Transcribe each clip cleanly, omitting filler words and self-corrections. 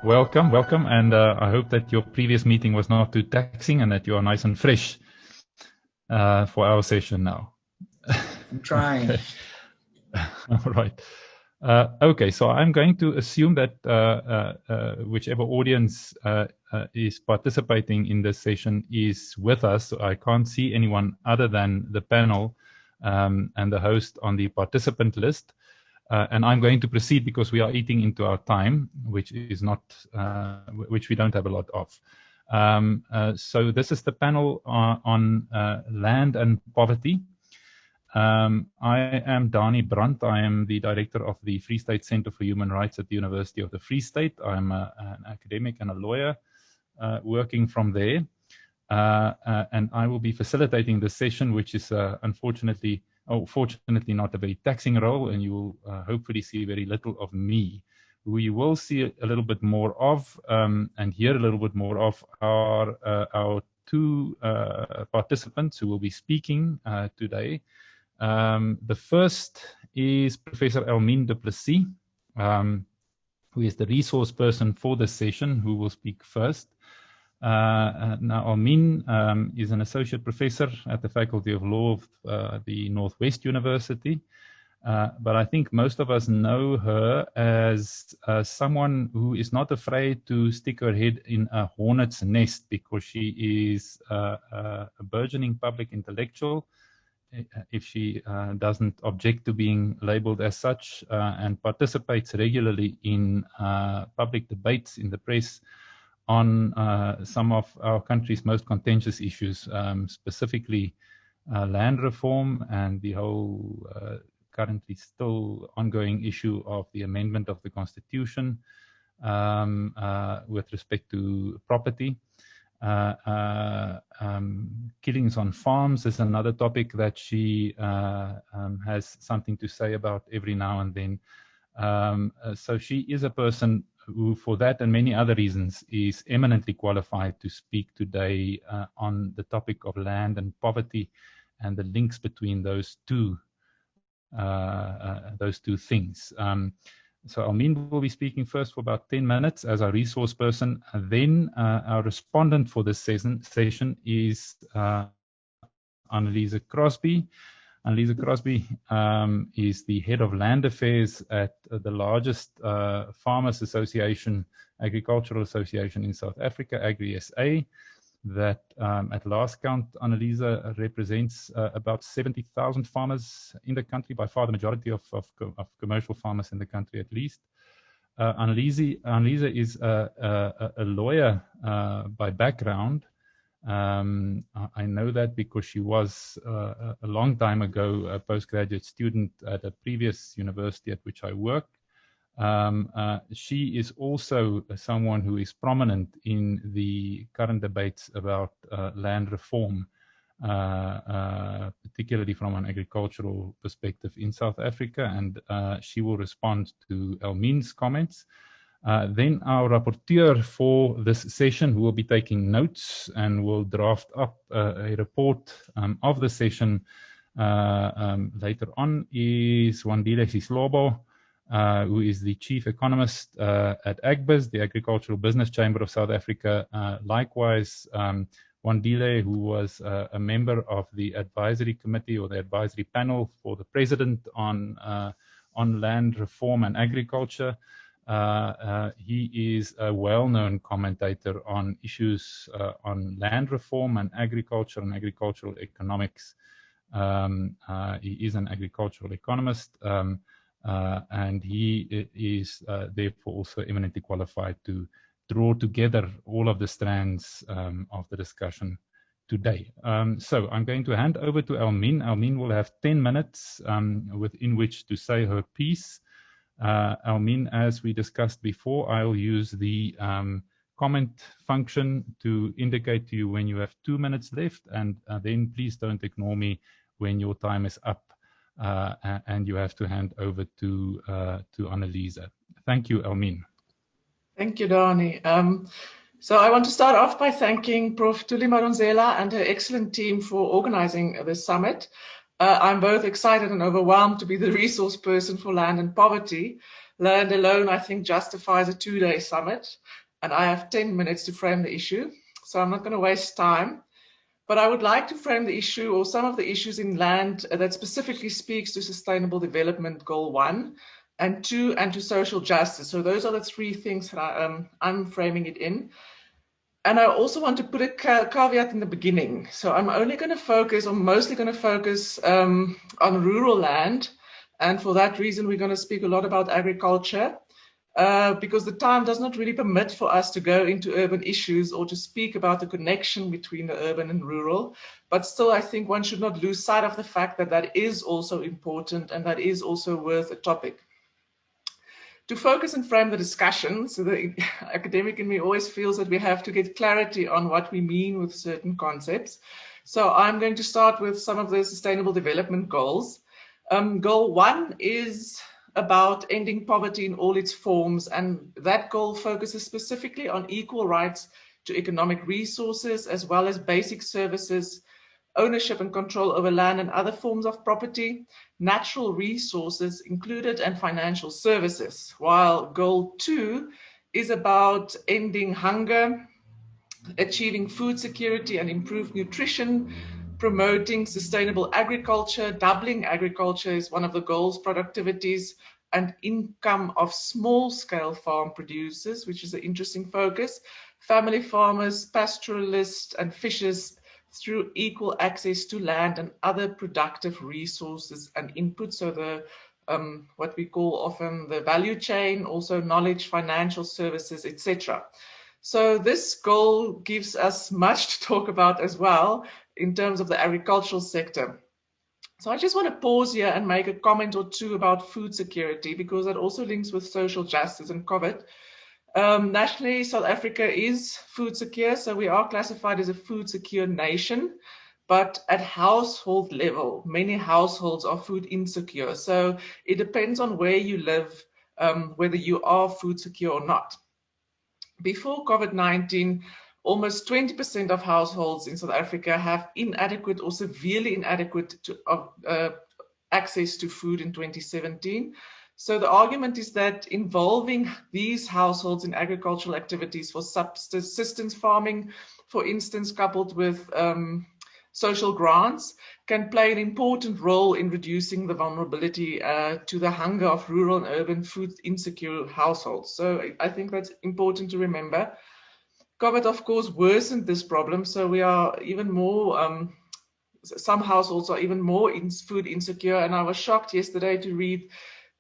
Welcome, welcome, and I hope that your previous meeting was not too taxing and that you are nice and fresh for our session now. I'm trying. Okay. All right. Okay, so I'm going to assume that whichever audience is participating in this session is with us. So I can't see anyone other than the panel and the host on the participant list. And I'm going to proceed because we are eating into our time, which is not, which we don't have a lot of. So this is the panel on land and poverty. I am Dani Brandt. I am the director of the Free State Center for Human Rights at the University of the Free State. I'm an academic and a lawyer working from there. And I will be facilitating this session, which is fortunately not a very taxing role, and you will hopefully see very little of me. We will see a little bit more of and hear a little bit more of our two participants who will be speaking today. The first is Professor Elmine du Plessis, who is the resource person for this session, who will speak first. Now, Elmine is an associate professor at the Faculty of Law of the Northwest University, but I think most of us know her as someone who is not afraid to stick her head in a hornet's nest because she is a burgeoning public intellectual, if she doesn't object to being labeled as such, and participates regularly in public debates in the press on some of our country's most contentious issues, specifically land reform and the whole currently still ongoing issue of the amendment of the Constitution with respect to property. Killings on farms is another topic that she has something to say about every now and then. So she is a person who, for that and many other reasons, is eminently qualified to speak today on the topic of land and poverty and the links between those two things. So Elmine will be speaking first for about 10 minutes as our resource person. And then our respondent for this session is Anneliese Crosby. Anneliese Crosby is the head of land affairs at the largest farmers association, agricultural association in South Africa, Agri-SA, that at last count, Anneliese represents about 70,000 farmers in the country, by far the majority of commercial farmers in the country at least. Anneliese is a lawyer by background. I know that because she was a long time ago a postgraduate student at a previous university at which I worked. She is also someone who is prominent in the current debates about land reform, particularly from an agricultural perspective in South Africa, and she will respond to Elmine's comments. Then our rapporteur for this session, who will be taking notes and will draft up a report of the session later on, is Wandile Sislobo, who is the chief economist at AGBIS, the Agricultural Business Chamber of South Africa. Likewise, Wandile, who was a member of the advisory committee or the advisory panel for the president on land reform and agriculture. He is a well-known commentator on issues on land reform and agricultural economics. He is an agricultural economist, and he is therefore also eminently qualified to draw together all of the strands of the discussion today. So I'm going to hand over to Elmine. Elmine will have 10 minutes within which to say her piece. Elmine, as we discussed before, I'll use the comment function to indicate to you when you have 2 minutes left, and then please don't ignore me when your time is up and you have to hand over to Anneliese. Thank you, Elmine. Thank you, Dani. So I want to start off by thanking Prof. Thuli Madonsela and her excellent team for organizing this summit. I'm both excited and overwhelmed to be the resource person for land and poverty. land alone, I think, justifies a 2-day summit. And I have 10 minutes to frame the issue, so I'm not going to waste time. But I would like to frame the issue, or some of the issues in land, that specifically speaks to Sustainable Development Goal 1 and 2, and to social justice. So those are the 3 things that I'm framing it in. And I also want to put a caveat in the beginning. So I'm only going to focus, or mostly going to focus on rural land. And for that reason, we're going to speak a lot about agriculture. Because the time does not really permit for us to go into urban issues or to speak about the connection between the urban and rural. But still, I think one should not lose sight of the fact that that is also important and that is also worth a topic. To focus and frame the discussion, so the academic in me always feels that we have to get clarity on what we mean with certain concepts. So I'm going to start with some of the Sustainable Development Goals. Goal 1 is about ending poverty in all its forms, and that goal focuses specifically on equal rights to economic resources as well as basic services, ownership and control over land and other forms of property, natural resources included, and financial services. While goal 2 is about ending hunger, achieving food security and improved nutrition, promoting sustainable agriculture. Doubling agriculture is one of the goals, productivities and income of small-scale farm producers, which is an interesting focus, family farmers, pastoralists and fishers through equal access to land and other productive resources and inputs. So the what we call often the value chain, also knowledge, financial services, etc. So this goal gives us much to talk about as well in terms of the agricultural sector. So I just want to pause here and make a comment or two about food security, because that also links with social justice and COVID. Nationally, South Africa is food secure, so we are classified as a food secure nation, but at household level, many households are food insecure. So it depends on where you live, whether you are food secure or not. Before COVID-19, almost 20% of households in South Africa have inadequate or severely inadequate access to food in 2017. So the argument is that involving these households in agricultural activities for subsistence farming, for instance, coupled with social grants, can play an important role in reducing the vulnerability to the hunger of rural and urban food insecure households. So I think that's important to remember. COVID, of course, worsened this problem, so we are even more, some households are even more food insecure, and I was shocked yesterday to read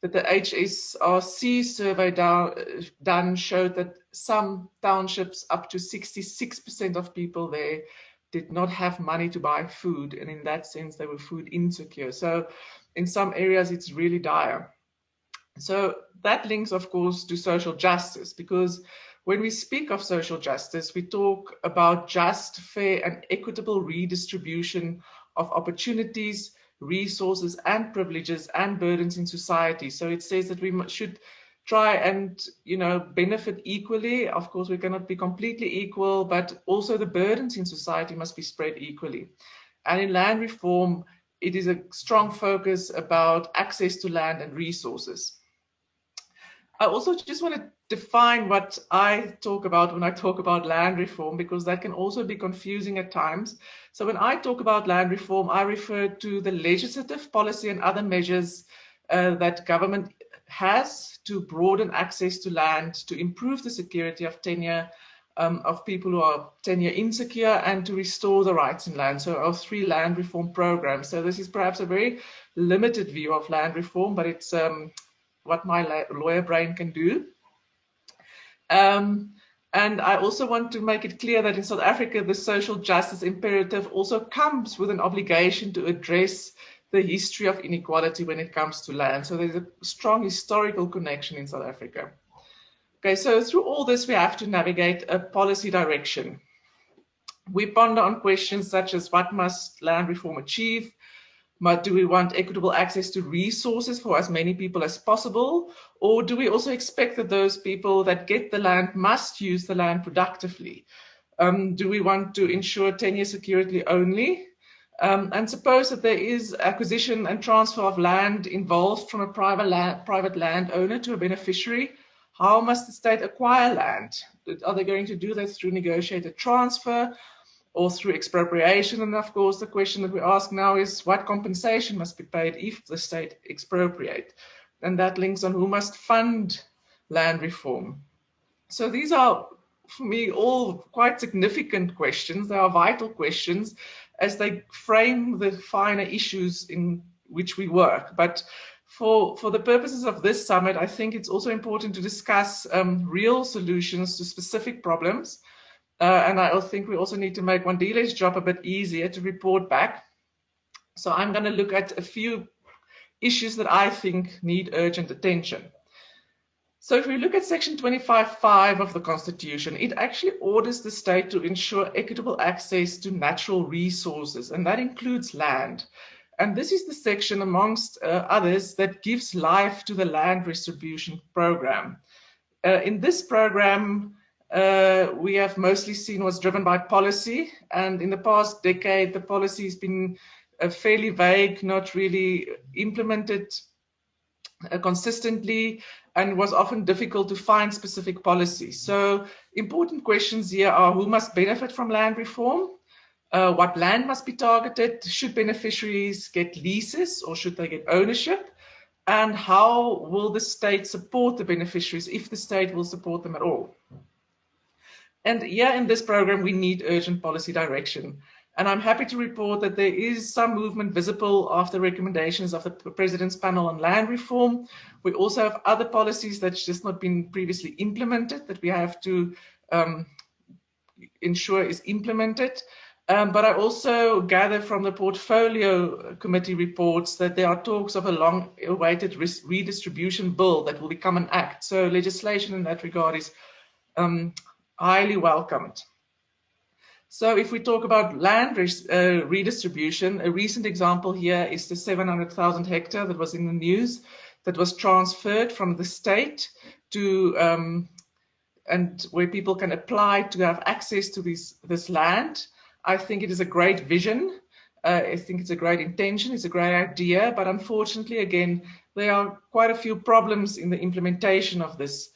that the HSRC survey done showed that some townships, up to 66% of people there, did not have money to buy food, and in that sense they were food insecure. So in some areas it's really dire. So that links, of course, to social justice, because when we speak of social justice, we talk about just, fair and equitable redistribution of opportunities, resources and privileges and burdens in society. So it says that we should try and, benefit equally. Of course, we cannot be completely equal, but also the burdens in society must be spread equally. And in land reform, it is a strong focus about access to land and resources. I also just want to define what I talk about when I talk about land reform, because that can also be confusing at times. So when I talk about land reform, I refer to the legislative policy and other measures that government has to broaden access to land, to improve the security of tenure of people who are tenure insecure, and to restore the rights in land. So our 3 land reform programs. So this is perhaps a very limited view of land reform, but it's what my lawyer brain can do. And I also want to make it clear that in South Africa, the social justice imperative also comes with an obligation to address the history of inequality when it comes to land. So there's a strong historical connection in South Africa. Okay, so through all this, we have to navigate a policy direction. We ponder on questions such as what must land reform achieve? Do we want equitable access to resources for as many people as possible? Or do we also expect that those people that get the land must use the land productively? Do we want to ensure tenure security only? And suppose that there is acquisition and transfer of land involved from a private landowner to a beneficiary. How must the state acquire land? Are they going to do that through negotiated transfer or through expropriation? And of course, the question that we ask now is what compensation must be paid if the state expropriate? And that links on who must fund land reform. So these are, for me, all quite significant questions. They are vital questions as they frame the finer issues in which we work. But for the purposes of this summit, I think it's also important to discuss real solutions to specific problems. And I think we also need to make Wandile's job a bit easier to report back. So I'm going to look at a few issues that I think need urgent attention. So if we look at section 25.5 of the Constitution, it actually orders the state to ensure equitable access to natural resources, and that includes land. And this is the section, amongst others, that gives life to the land distribution program. In this program, we have mostly seen what's driven by policy, and in the past decade, the policy has been fairly vague, not really implemented consistently, and was often difficult to find specific policy. So important questions here are who must benefit from land reform? What land must be targeted? Should beneficiaries get leases or should they get ownership? And how will the state support the beneficiaries, if the state will support them at all? And here in this program, we need urgent policy direction. And I'm happy to report that there is some movement visible after recommendations of the President's Panel on Land Reform. We also have other policies that's just not been previously implemented that we have to ensure is implemented. But I also gather from the Portfolio Committee reports that there are talks of a long-awaited redistribution bill that will become an act. So legislation in that regard is highly welcomed. So if we talk about land redistribution, a recent example here is the 700,000 hectare that was in the news that was transferred from the state to, and where people can apply to have access to this land. I think it is a great vision. I think it's a great intention. It's a great idea. But unfortunately, again, there are quite a few problems in the implementation of this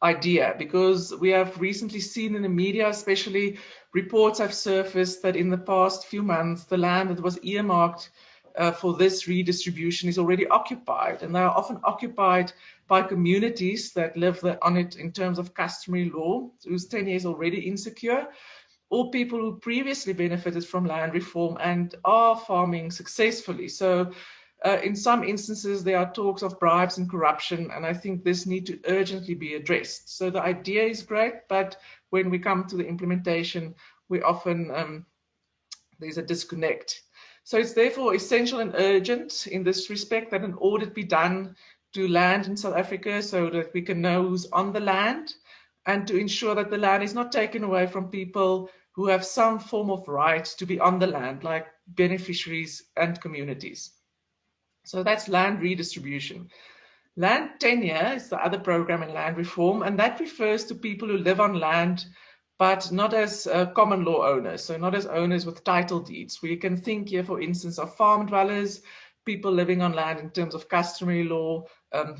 idea, because we have recently seen in the media, especially reports have surfaced that in the past few months, the land that was earmarked for this redistribution is already occupied, and they are often occupied by communities that live on it in terms of customary law, whose tenure is already insecure, or people who previously benefited from land reform and are farming successfully. So in some instances, there are talks of bribes and corruption, and I think this needs to urgently be addressed. So the idea is great, but when we come to the implementation, we often, there's a disconnect. So it's therefore essential and urgent in this respect that an audit be done to land in South Africa so that we can know who's on the land, and to ensure that the land is not taken away from people who have some form of right to be on the land, like beneficiaries and communities. So that's land redistribution. Land tenure is the other program in land reform, and that refers to people who live on land, but not as common law owners, so not as owners with title deeds. We can think here, for instance, of farm dwellers, people living on land in terms of customary law,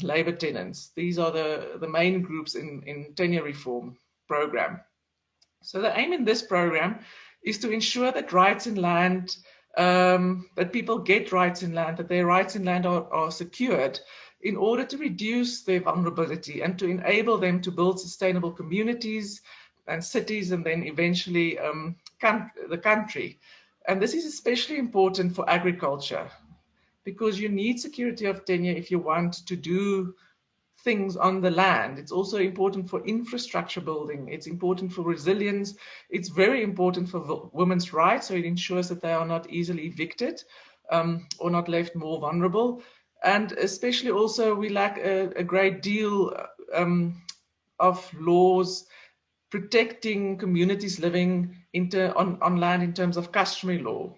labor tenants. These are the main groups in tenure reform program. So the aim in this program is to ensure that rights in land, that people get rights in land, that their rights in land are secured in order to reduce their vulnerability and to enable them to build sustainable communities and cities, and then eventually the country. And this is especially important for agriculture, because you need security of tenure if you want to do things on the land. It's also important for infrastructure building. It's important for resilience. It's very important for women's rights, so it ensures that they are not easily evicted or not left more vulnerable. And especially also, we lack a great deal of laws protecting communities living on land in terms of customary law.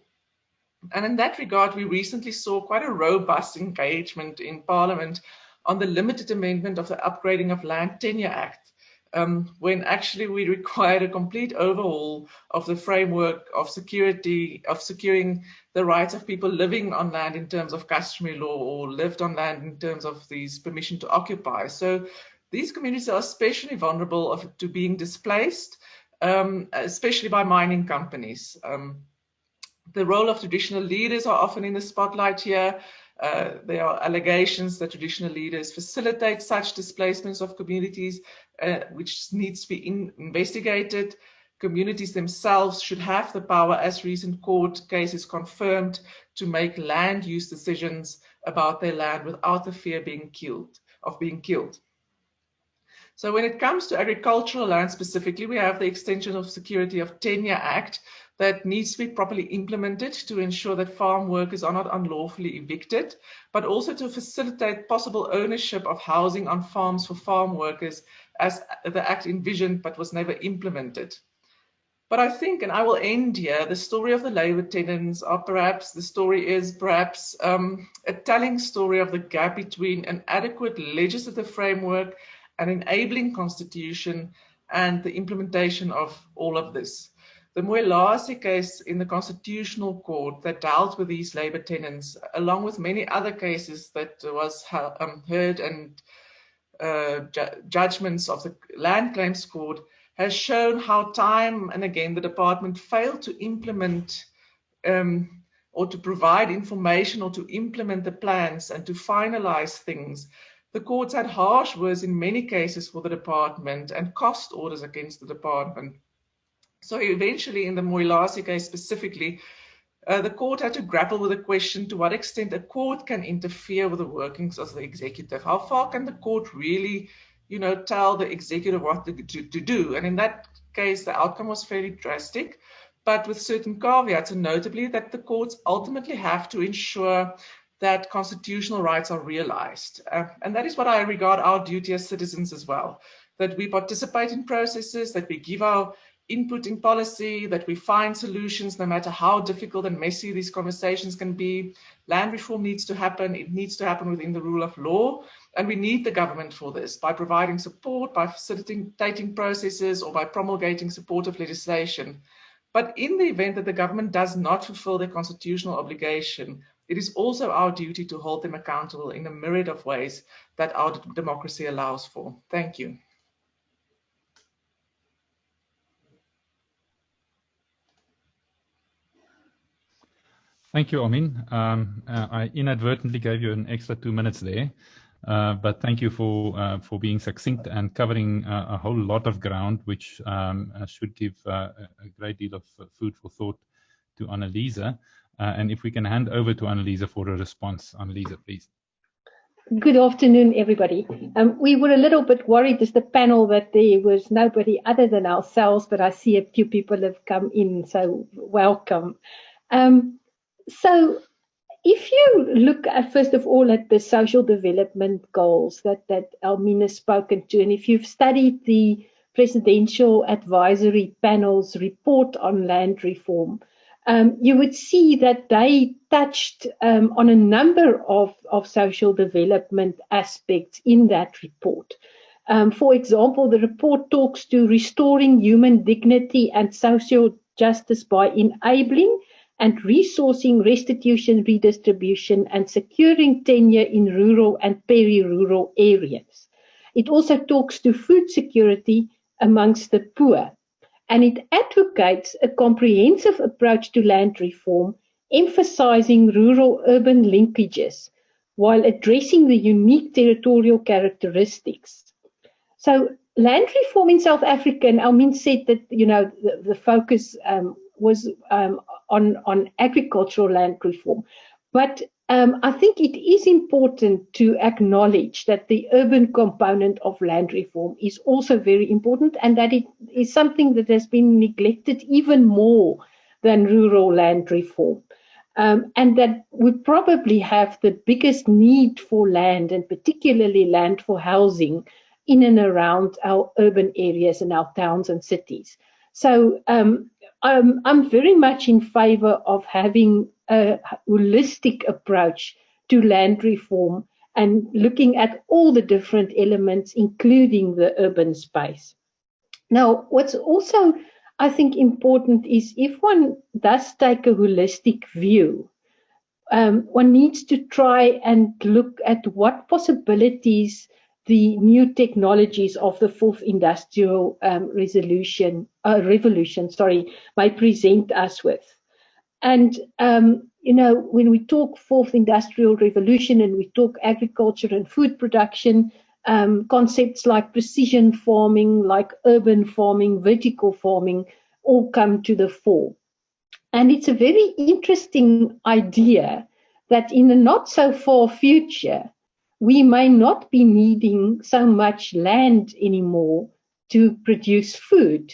And in that regard, we recently saw quite a robust engagement in Parliament on the limited amendment of the Upgrading of Land Tenure Act, when actually we required a complete overhaul of the framework of securing the rights of people living on land in terms of customary law, or lived on land in terms of these permission to occupy. So these communities are especially vulnerable to being displaced, especially by mining companies. The role of traditional leaders are often in the spotlight here. There are allegations that traditional leaders facilitate such displacements of communities, which needs to be investigated. Communities themselves should have the power, as recent court cases confirmed, to make land use decisions about their land without the fear of being killed. So when it comes to agricultural land specifically, we have the Extension of Security of Tenure Act that needs to be properly implemented to ensure that farm workers are not unlawfully evicted, but also to facilitate possible ownership of housing on farms for farm workers, as the Act envisioned but was never implemented. But I think, and I will end here, the story of the labor tenants is perhaps a telling story of the gap between an adequate legislative framework, an enabling constitution, and the implementation of all of this. The Moelase case in the Constitutional Court that dealt with these labor tenants, along with many other cases that was heard and judgments of the Land Claims Court, has shown how time and again the department failed to implement or to provide information or to implement the plans and to finalize things. The courts had harsh words in many cases for the department and cost orders against the department. So eventually, in the Moelase case specifically, the court had to grapple with the question to what extent a court can interfere with the workings of the executive. How far can the court really, tell the executive what to do? And in that case, the outcome was fairly drastic, but with certain caveats, and notably that the courts ultimately have to ensure that constitutional rights are realized. And that is what I regard our duty as citizens as well, that we participate in processes, that we give our input in policy, that we find solutions no matter how difficult and messy these conversations can be. Land reform needs to happen. It needs to happen within the rule of law. And we need the government for this, by providing support, by facilitating processes, or by promulgating supportive legislation. But in the event that the government does not fulfill their constitutional obligation, it is also our duty to hold them accountable in a myriad of ways that our democracy allows for. Thank you. Thank you, Amin. I inadvertently gave you an extra 2 minutes there, but thank you for being succinct and covering a whole lot of ground, which should give a great deal of food for thought to Anneliese. And if we can hand over to Anneliese for a response. Anneliese, please. Good afternoon, everybody. We were a little bit worried as the panel that there was nobody other than ourselves, but I see a few people have come in, so welcome. So if you look at, first of all, at the social development goals that Elmine has spoken to, and if you've studied the Presidential Advisory Panel's report on land reform, you would see that they touched on a number of social development aspects in that report. For example, the report talks to restoring human dignity and social justice by enabling and resourcing restitution, redistribution, and securing tenure in rural and peri-rural areas. It also talks to food security amongst the poor, and it advocates a comprehensive approach to land reform, emphasizing rural-urban linkages while addressing the unique territorial characteristics. So land reform in South Africa, and Elmine said that, the focus was on agricultural land reform. But I think it is important to acknowledge that the urban component of land reform is also very important, and that it is something that has been neglected even more than rural land reform. And that we probably have the biggest need for land, and particularly land for housing, in and around our urban areas and our towns and cities. So I'm very much in favor of having a holistic approach to land reform and looking at all the different elements, including the urban space. Now, what's also, I think, important is if one does take a holistic view, one needs to try and look at what possibilities the new technologies of the fourth industrial revolution may present us with. And, when we talk fourth industrial revolution and we talk agriculture and food production, concepts like precision farming, like urban farming, vertical farming, all come to the fore. And it's a very interesting idea that in the not so far future, we may not be needing so much land anymore to produce food.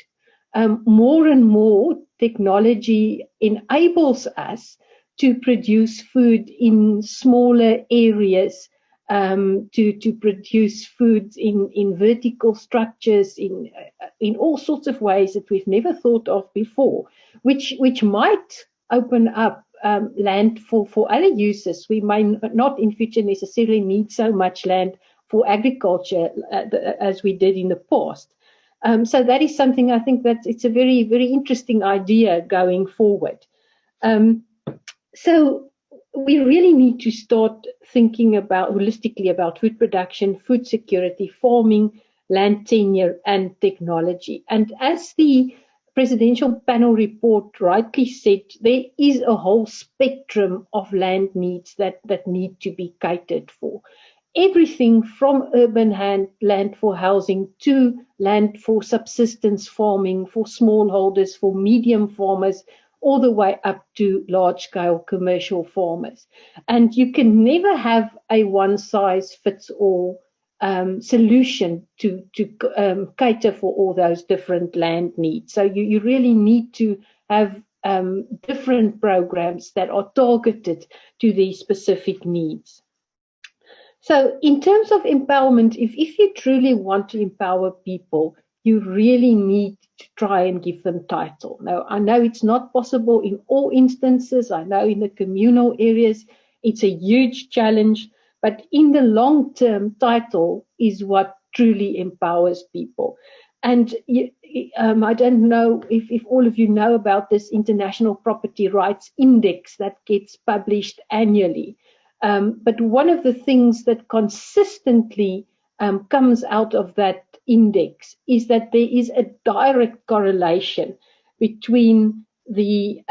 More and more technology enables us to produce food in smaller areas, to produce food in vertical structures, in all sorts of ways that we've never thought of before, which might open up land for other uses. We may not in future necessarily need so much land for agriculture as we did in the past. So that is something I think that it's a very, very interesting idea going forward. So we really need to start thinking holistically about food production, food security, farming, land tenure, and technology. And as the presidential panel report rightly said, there is a whole spectrum of land needs that need to be catered for. Everything from urban land for housing to land for subsistence farming, for smallholders, for medium farmers, all the way up to large-scale commercial farmers. And you can never have a one-size-fits-all solution to cater for all those different land needs. So you really need to have different programs that are targeted to these specific needs. So in terms of empowerment, if you truly want to empower people, you really need to try and give them title. Now, I know it's not possible in all instances. I know in the communal areas, it's a huge challenge. But in the long term, title is what truly empowers people. And I don't know if all of you know about this International Property Rights Index that gets published annually. But one of the things that consistently comes out of that index is that there is a direct correlation between the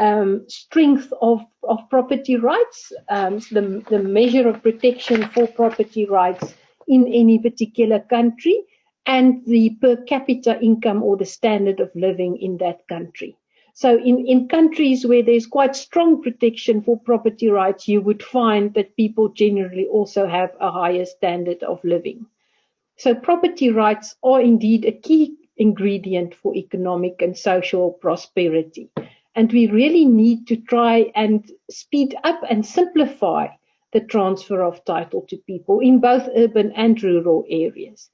strength of property rights, the measure of protection for property rights in any particular country, and the per capita income or the standard of living in that country. So in countries where there's quite strong protection for property rights, you would find that people generally also have a higher standard of living. So property rights are indeed a key ingredient for economic and social prosperity. And we really need to try and speed up and simplify the transfer of title to people in both urban and rural areas.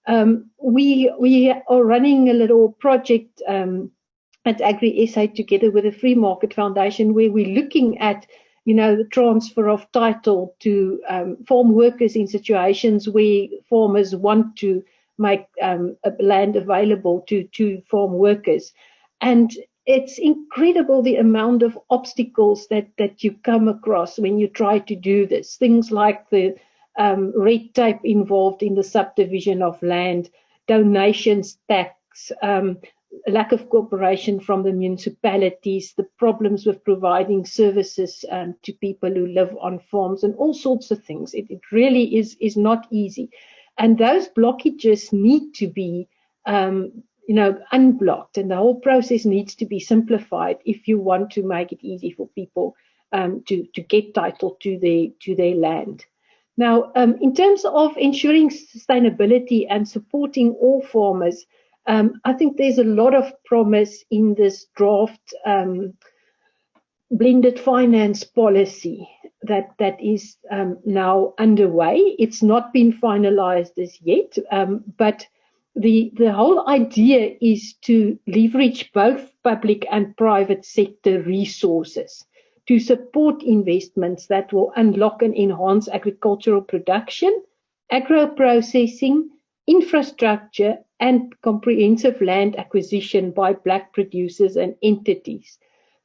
We are running a little project at Agri-SA together with the Free Market Foundation, where we're looking at, the transfer of title to farm workers in situations where farmers want to make land available to farm workers. And it's incredible the amount of obstacles that you come across when you try to do this. Things like the red tape involved in the subdivision of land, donations tax, lack of cooperation from the municipalities, the problems with providing services to people who live on farms, and all sorts of things. It really is not easy. And those blockages need to be unblocked, and the whole process needs to be simplified if you want to make it easy for people to get title to their land. Now, in terms of ensuring sustainability and supporting all farmers, I think there's a lot of promise in this draft blended finance policy that is now underway. It's not been finalized as yet, but the whole idea is to leverage both public and private sector resources to support investments that will unlock and enhance agricultural production, agro-processing, infrastructure and comprehensive land acquisition by Black producers and entities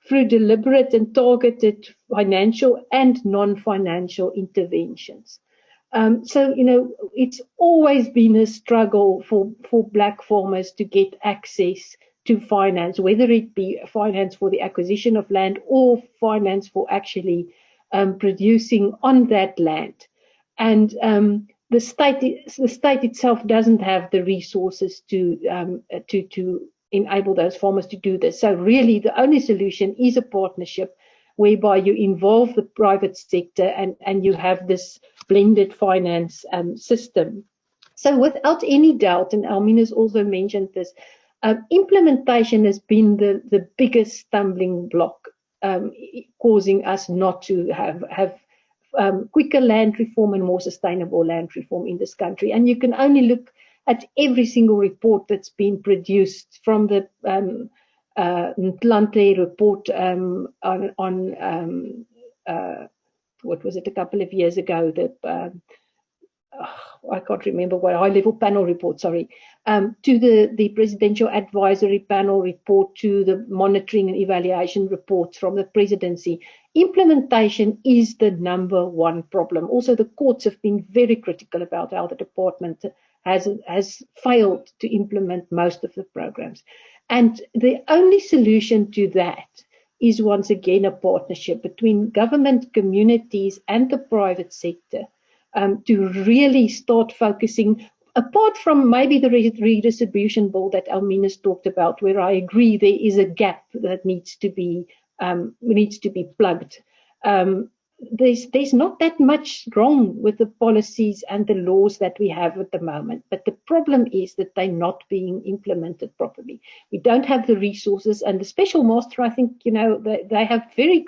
through deliberate and targeted financial and non-financial interventions. So, it's always been a struggle for Black farmers to get access to finance, whether it be finance for the acquisition of land or finance for actually producing on that land. And the state itself doesn't have the resources to enable those farmers to do this. So really, the only solution is a partnership whereby you involve the private sector and you have this blended finance system. So without any doubt, and Almina's also mentioned this, implementation has been the biggest stumbling block, causing us not to have quicker land reform and more sustainable land reform in this country. And you can only look at every single report that's been produced, from the Ntlante report on what was it, a couple of years ago, I can't remember what, high-level panel report, sorry, to the Presidential Advisory Panel report, to the monitoring and evaluation reports from the presidency. Implementation is the number one problem. Also, the courts have been very critical about how the department has failed to implement most of the programs. And the only solution to that is, once again, a partnership between government, communities, and the private sector, to really start focusing, apart from maybe the redistribution bill that Almina's talked about, where I agree there is a gap that needs to be plugged. There's not that much wrong with the policies and the laws that we have at the moment, but the problem is that they're not being implemented properly. We don't have the resources, and the Special Master, I think, they have a very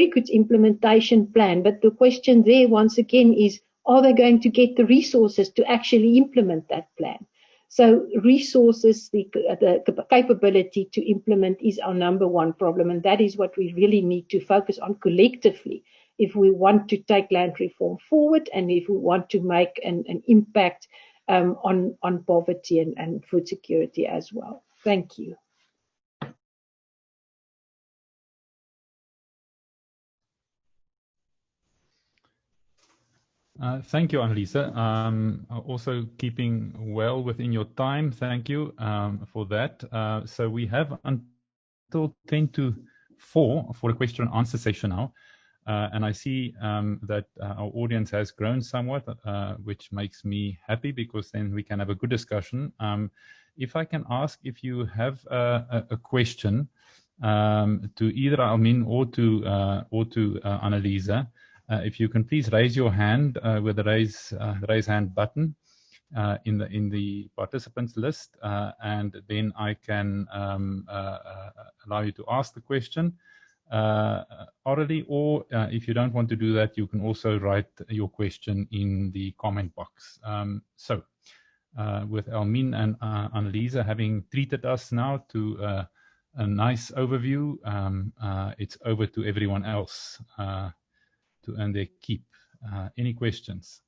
good implementation plan. But the question there, once again, is, are they going to get the resources to actually implement that plan? So resources, the capability to implement is our number one problem, and that is what we really need to focus on collectively if we want to take land reform forward, and if we want to make an impact on poverty and food security as well. Thank you. Thank you, Annalisa. Also keeping well within your time. Thank you for that. So we have until 10 to 4 for a question and answer session now. And I see that our audience has grown somewhat, which makes me happy, because then we can have a good discussion. If I can ask, if you have a question to either Almin or to Annalisa, if you can please raise your hand with the raise hand button in the participants list, and then I can allow you to ask the question orally, or if you don't want to do that, you can also write your question in the comment box. So with Almin and Annalisa having treated us now to a nice overview, it's over to everyone else to earn their keep. Any questions?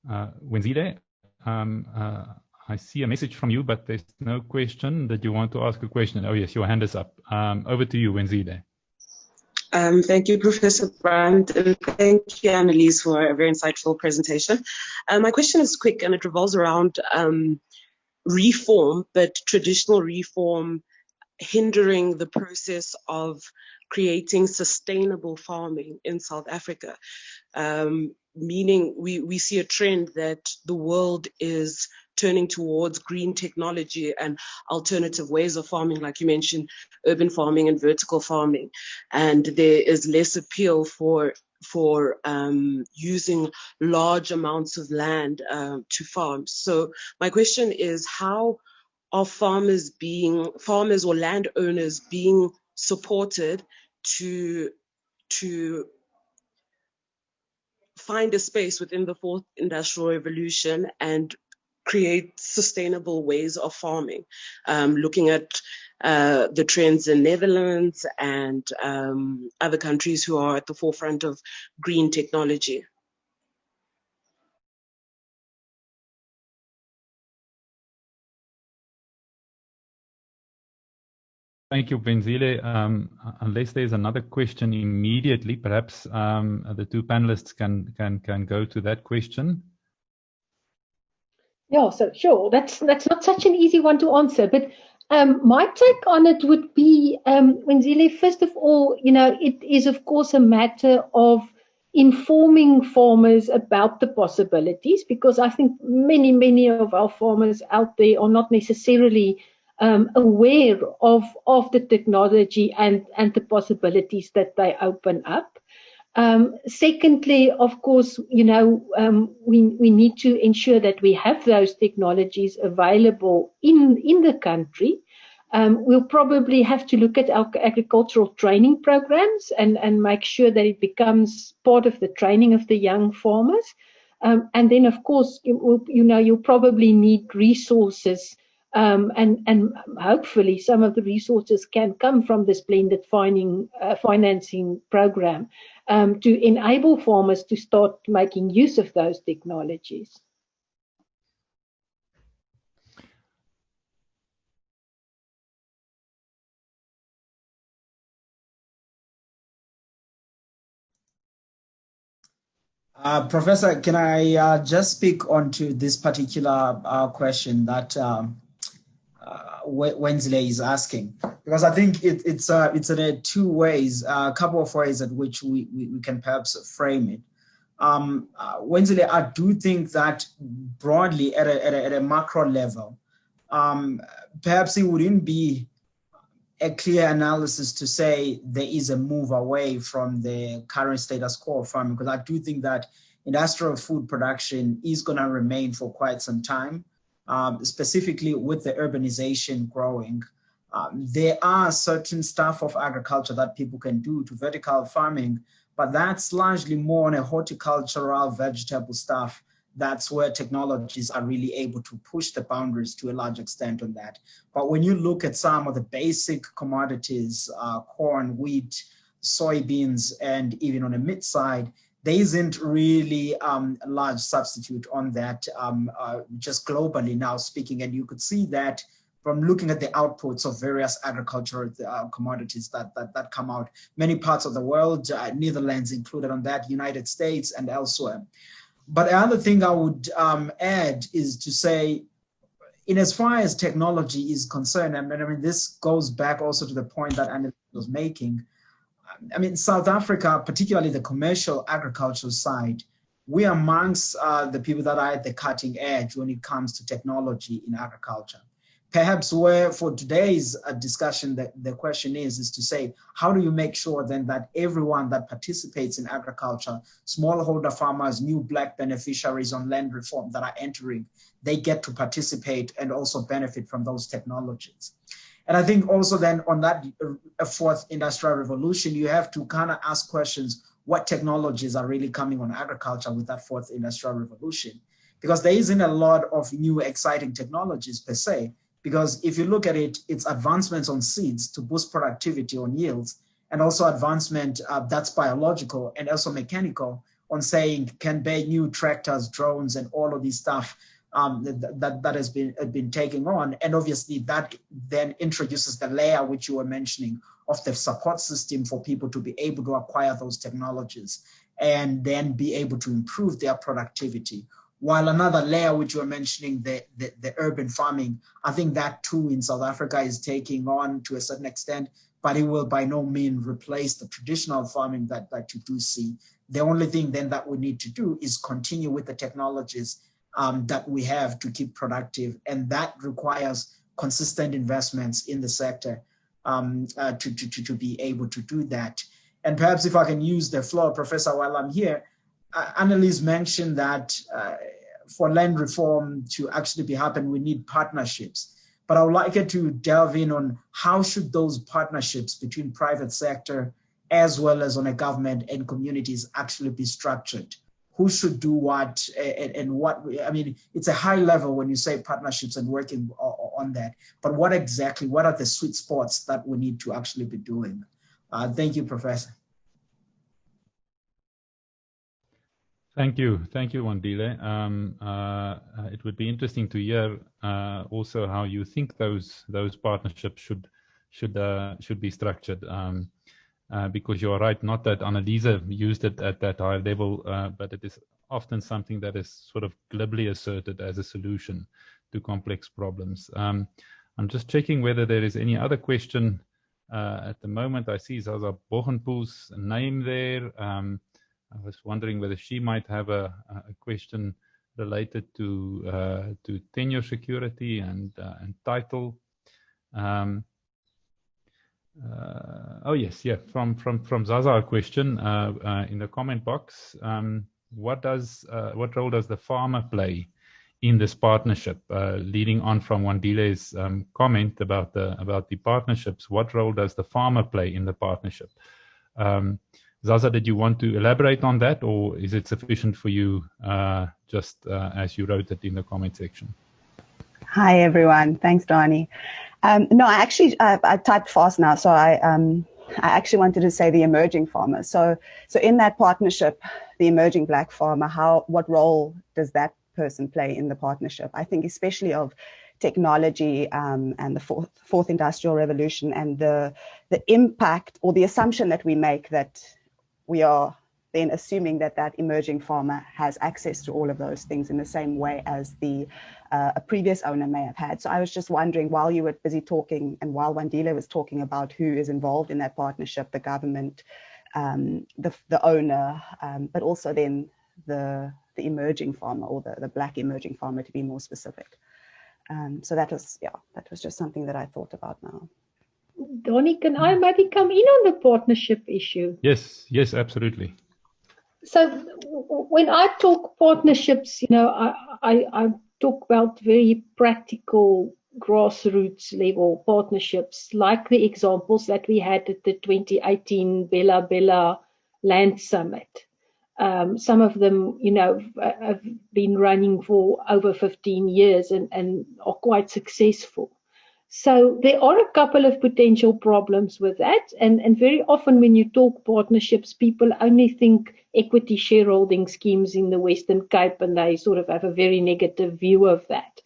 Wenzile, I see a message from you, but there's no question that you want to ask a question. Oh yes, your hand is up. Over to you, Wenzile. Thank you, Professor Brandt, and thank you, Annalise, for a very insightful presentation. My question is quick, and it revolves around reform, but traditional reform hindering the process of creating sustainable farming in South Africa. Meaning we see a trend that the world is turning towards green technology and alternative ways of farming, like you mentioned, urban farming and vertical farming. And there is less appeal for using large amounts of land to farm. So my question is, how are farmers or landowners being supported to find a space within the fourth industrial revolution and create sustainable ways of farming, looking at the trends in Netherlands and other countries who are at the forefront of green technology. Thank you, Benzile. Unless there's another question immediately, perhaps the two panelists can go to that question. Yeah, so sure. That's not such an easy one to answer, but my take on it would be, Wenzile, first of all, it is of course a matter of informing farmers about the possibilities, because I think many of our farmers out there are not necessarily aware of the technology and the possibilities that they open up. Secondly, of course, we need to ensure that we have those technologies available in the country. We'll probably have to look at our agricultural training programs and make sure that it becomes part of the training of the young farmers. And then, of course, you'll probably need resources. And hopefully some of the resources can come from this blended financing program to enable farmers to start making use of those technologies. Professor, can I just speak onto this particular question that Wenzile is asking? Because I think it's in two ways, a couple of ways at which we can perhaps frame it. Wenzile, I do think that broadly at a macro level, perhaps it wouldn't be a clear analysis to say there is a move away from the current status quo of farming, because I do think that industrial food production is going to remain for quite some time, specifically with the urbanization growing. There are certain stuff of agriculture that people can do to vertical farming, but that's largely more on a horticultural vegetable stuff. That's where technologies are really able to push the boundaries to a large extent on that. But when you look at some of the basic commodities, corn, wheat, soybeans, and even on the meat side, there isn't really a large substitute on that, just globally now speaking. And you could see that from looking at the outputs of various agricultural commodities that come out. Many parts of the world, Netherlands included on that, United States and elsewhere. But the other thing I would add is to say, in as far as technology is concerned, I mean, this goes back also to the point that Anna was making. I mean, South Africa, particularly the commercial agricultural side, we are amongst the people that are at the cutting edge when it comes to technology in agriculture. Perhaps where for today's discussion, the question is to say, how do you make sure then that everyone that participates in agriculture, smallholder farmers, new Black beneficiaries on land reform that are entering, they get to participate and also benefit from those technologies. And I think also then on that fourth industrial revolution, you have to kind of ask questions, what technologies are really coming on agriculture with that fourth industrial revolution? Because there isn't a lot of new exciting technologies per se. Because if you look at it, it's advancements on seeds to boost productivity on yields, and also advancement that's biological and also mechanical on saying can be new tractors, drones, and all of these stuff that has been taking on. And obviously that then introduces the layer which you were mentioning of the support system for people to be able to acquire those technologies and then be able to improve their productivity. While another layer which you were mentioning, the urban farming, I think that too in South Africa is taking on to a certain extent, but it will by no means replace the traditional farming that you do see. The only thing then that we need to do is continue with the technologies that we have to keep productive, and that requires consistent investments in the sector to be able to do that. And perhaps if I can use the floor, Professor, while I'm here, Annelies mentioned that for land reform to actually happen, we need partnerships. But I would like you to delve in on how should those partnerships between private sector as well as on a government and communities actually be structured? who should do what and what. I mean, it's a high level when you say partnerships and working on that. But what are the sweet spots that we need to actually be doing? Thank you, Professor. Thank you, Wandile. It would be interesting to hear also how you think those partnerships should be structured. Because you are right, not that Anneliese used it at that high level, but it is often something that is sort of glibly asserted as a solution to complex problems. I'm just checking whether there is any other question at the moment. I see Zaza Bogenpoel's name there. I was wondering whether she might have a question related to tenure security and title. Oh yes, yeah. From Zaza, a question in the comment box. What role does the farmer play in this partnership? Leading on from Wandile's comment about the partnerships, what role does the farmer play in the partnership? Zaza, did you want to elaborate on that, or is it sufficient for you just as you wrote it in the comment section? Hi everyone, thanks Donnie. No, I typed fast now, so I actually wanted to say the emerging farmer. So in that partnership, the emerging Black farmer, what role does that person play in the partnership? I think especially of technology and the fourth industrial revolution and the impact or the assumption that we make that we are then assuming that emerging farmer has access to all of those things in the same way as a previous owner may have had. So I was just wondering, while you were busy talking and while Wandile was talking about who is involved in that partnership, the government, the owner, but also then the emerging farmer or the Black emerging farmer, to be more specific. So that was just something that I thought about now. Donnie, can I maybe come in on the partnership issue? Yes, absolutely. So when I talk partnerships, I talk about very practical grassroots level partnerships, like the examples that we had at the 2018 Bella Bella Land Summit. Some of them, have been running for over 15 years and are quite successful. So there are a couple of potential problems with that. And very often when you talk partnerships, people only think equity shareholding schemes in the Western Cape, and they sort of have a very negative view of that.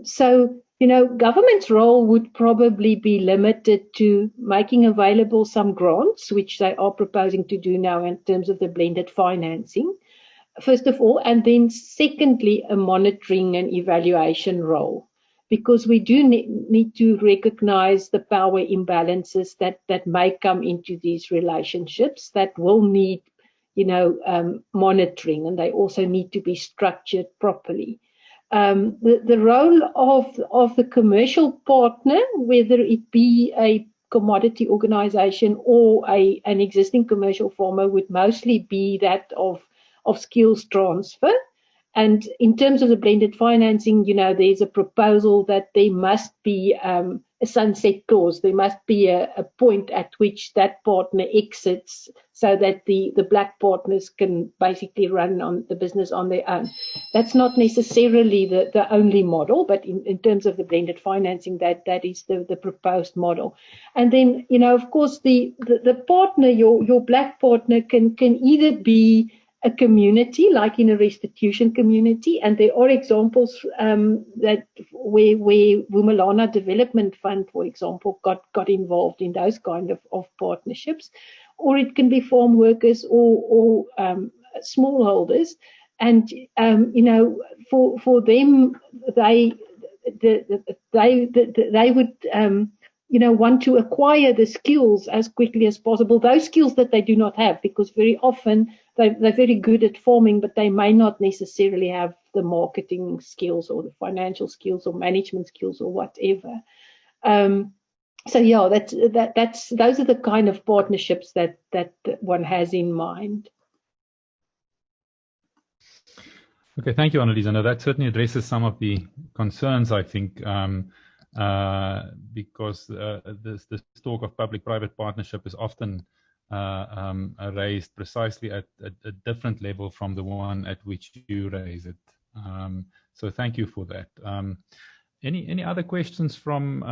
So, government's role would probably be limited to making available some grants, which they are proposing to do now in terms of the blended financing, first of all, and then secondly, a monitoring and evaluation role. Because we do need to recognize the power imbalances that may come into these relationships that will need, monitoring, and they also need to be structured properly. The role of the commercial partner, whether it be a commodity organization or an existing commercial farmer, would mostly be that of skills transfer. And in terms of the blended financing, there's a proposal that there must be a sunset clause. There must be a point at which that partner exits so that the Black partners can basically run on the business on their own. That's not necessarily the only model, but in terms of the blended financing, that is the proposed model. And then, of course, the partner, your Black partner can either be a community, like in a restitution community, and there are examples that where Wumalana Development Fund, for example, got involved in those kind of partnerships, or it can be farm workers or smallholders, and for them they would want to acquire the skills as quickly as possible, those skills that they do not have, because very often they're very good at farming, but they may not necessarily have the marketing skills or the financial skills or management skills or whatever. So yeah, those are the kind of partnerships that one has in mind. Okay, thank you, Anneliese. Now that certainly addresses some of the concerns, I think, because this talk of public-private partnership is often raised precisely at a different level from the one at which you raise it. So thank you for that. Any other questions from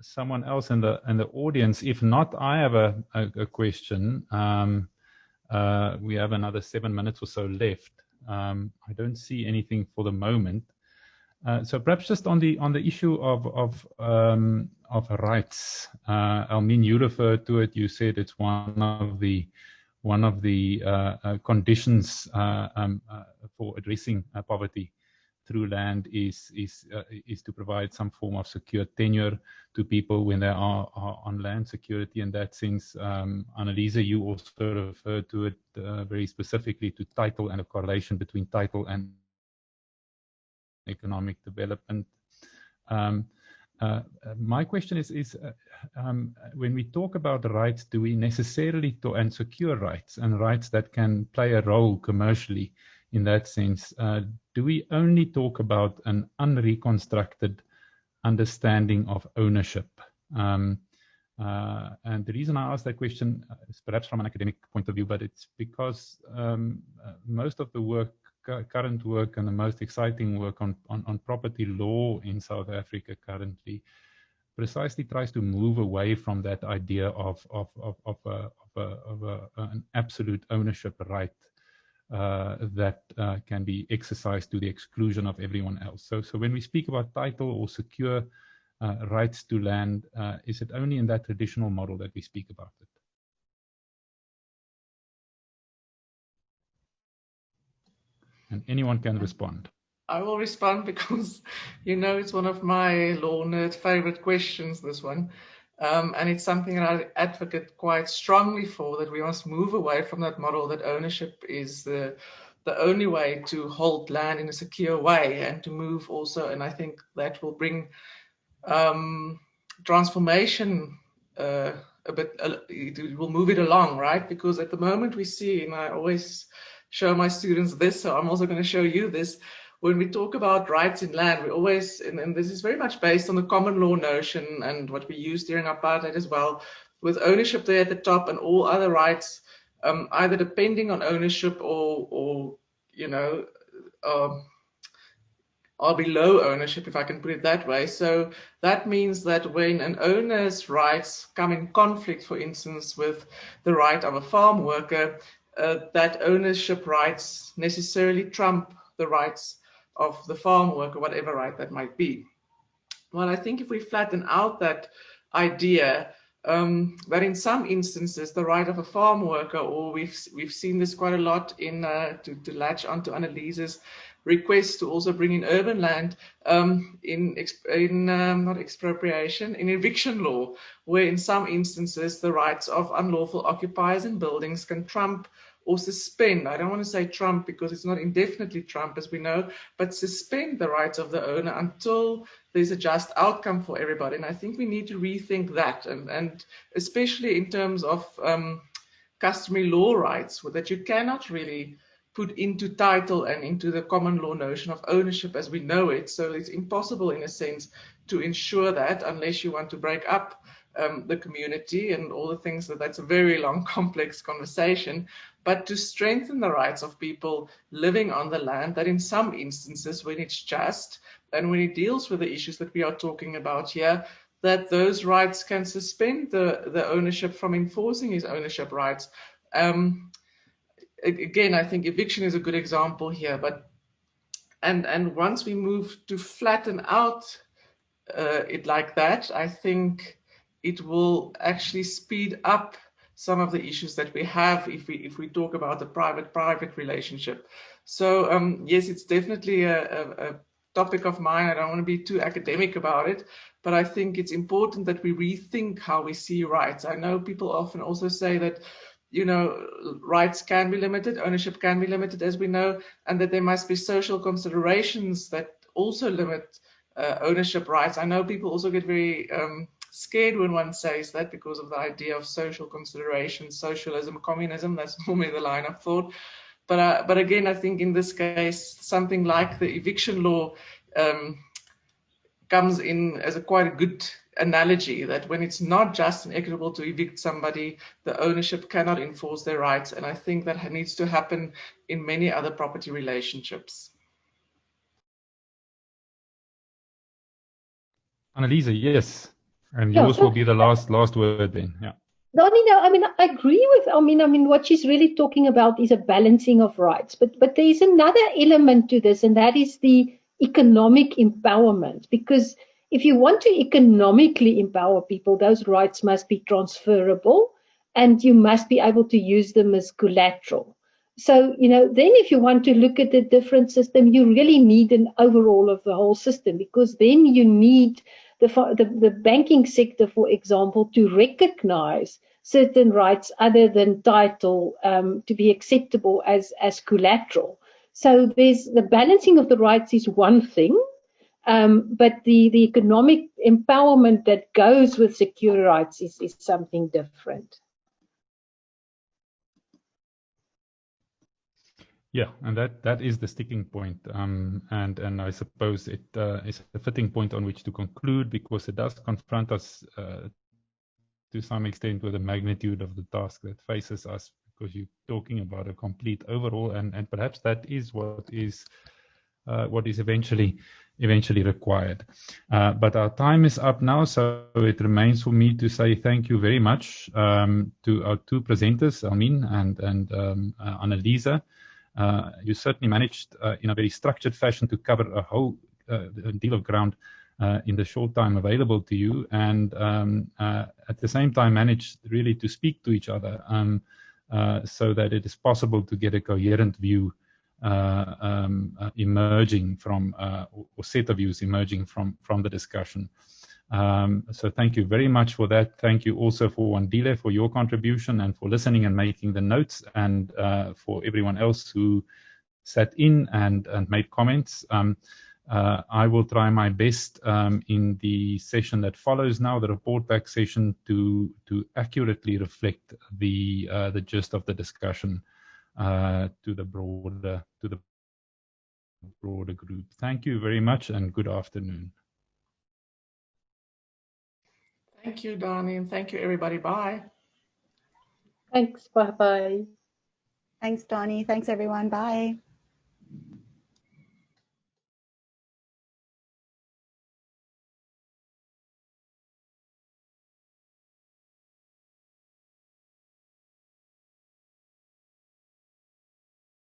someone else in the audience? If not, I have a question. We have another 7 minutes or so left. I don't see anything for the moment. So perhaps just on the issue of rights, Elmine, you referred to it. You said it's one of the conditions for addressing poverty through land is to provide some form of secure tenure to people when they are on land. Security in that sense. Annalisa, you also referred to it very specifically to title and a correlation between title and economic development. My question is when we talk about rights, do we necessarily and secure rights and rights that can play a role commercially in that sense, do we only talk about an unreconstructed understanding of ownership? And the reason I ask that question is perhaps from an academic point of view, but it's because most of the work, current work, and the most exciting work on property law in South Africa currently precisely tries to move away from that idea of an absolute ownership right that can be exercised to the exclusion of everyone else. So when we speak about title or secure rights to land, is it only in that traditional model that we speak about it? And anyone can respond. I will respond because, you know, it's one of my law nerd favorite questions, this one. And it's something that I advocate quite strongly for, that we must move away from that model that ownership is the only way to hold land in a secure way, and to move also, and I think that will bring transformation a bit, it will move it along, right? Because at the moment we see, and I always show my students this, so I'm also going to show you this. When we talk about rights in land, we always, and this is very much based on the common law notion and what we used during apartheid as well, with ownership there at the top and all other rights either depending on ownership or you know, are below ownership, if I can put it that way. So that means that when an owner's rights come in conflict, for instance, with the right of a farm worker, that ownership rights necessarily trump the rights of the farm worker, whatever right that might be. Well, I think if we flatten out that idea, that in some instances the right of a farm worker, or we've seen this quite a lot in to latch onto Annalisa's request to also bring in urban land not expropriation, in eviction law, where in some instances the rights of unlawful occupiers in buildings can trump or suspend, I don't want to say trump because it's not indefinitely trump as we know, but suspend the rights of the owner until there's a just outcome for everybody. And I think we need to rethink that, and especially in terms of customary law rights, that you cannot really put into title and into the common law notion of ownership as we know it. So it's impossible in a sense to ensure that, unless you want to break up the community and all the things that's a very long, complex conversation, but to strengthen the rights of people living on the land, that in some instances, when it's just, and when it deals with the issues that we are talking about here, that those rights can suspend the ownership from enforcing his ownership rights. Again, I think eviction is a good example here, but and once we move to flatten out it like that, I think it will actually speed up some of the issues that we have if we talk about the private relationship. So yes, it's definitely a topic of mine. I don't want to be too academic about it, but I think it's important that we rethink how we see rights. I know people often also say that, you know, rights can be limited, ownership can be limited, as we know, and that there must be social considerations that also limit ownership rights. I know people also get very scared when one says that because of the idea of social considerations, socialism, communism. That's normally the line of thought. But again, I think in this case, something like the eviction law comes in as quite a good analogy that when it's not just and equitable to evict somebody, the ownership cannot enforce their rights. And I think that needs to happen in many other property relationships. Annalisa, yes. And Yeah, yours so will be the last word then. Yeah. No, I mean, I agree with. I mean, what she's really talking about is a balancing of rights. But there is another element to this, and that is the economic empowerment. Because if you want to economically empower people, those rights must be transferable, and you must be able to use them as collateral. So, then if you want to look at a different system, you really need an overhaul of the whole system, because then you need the banking sector, for example, to recognize certain rights other than title to be acceptable as collateral. So there's the balancing of the rights is one thing, but the economic empowerment that goes with secure rights is something different. Yeah, and that is the sticking point, and I suppose it is a fitting point on which to conclude, because it does confront us to some extent with the magnitude of the task that faces us, because you're talking about a complete overhaul, and perhaps that is what is eventually required. But our time is up now, so it remains for me to say thank you very much to our two presenters, Elmien and Annalisa. You certainly managed in a very structured fashion to cover a whole deal of ground in the short time available to you, and at the same time managed really to speak to each other so that it is possible to get a coherent view emerging from, or set of views emerging from the discussion. So thank you very much for that. Thank you also for Wandile for your contribution and for listening and making the notes, and for everyone else who sat in and made comments. I will try my best in the session that follows now, the report back session, to accurately reflect the gist of the discussion to the broader group. Thank you very much and good afternoon. Thank you, Dani, and thank you, everybody. Bye. Thanks. Bye-bye. Thanks, Dani. Thanks, everyone. Bye.